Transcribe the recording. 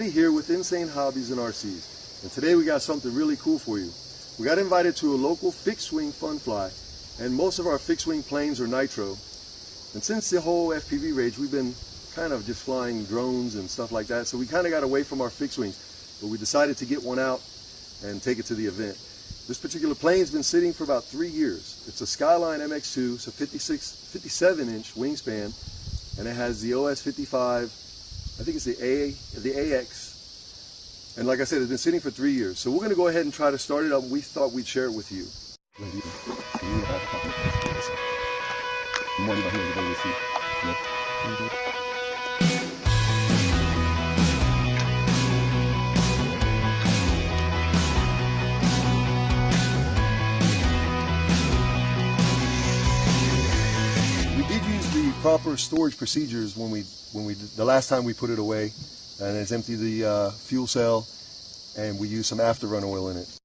Andy here with Insane Hobbies and RCs, and today we got something really cool for you. We got invited to a local fixed wing fun fly, and most of our fixed wing planes are nitro. And since the whole FPV rage, we've been kind of just flying drones and stuff like that, so we kind of got away from our fixed wings, but we decided to get one out and take it to the event. This particular plane's been sitting for about 3 years. It's a Skyline MX2, it's a 57-inch wingspan, and it has the OS 55, I think it's the AX. And like I said, it's been sitting for 3 years. So we're going to go ahead and try to start it up. We thought we'd share it with you. Proper storage procedures when the last time we put it away, and it's emptied the fuel cell, and we used some after run oil in it.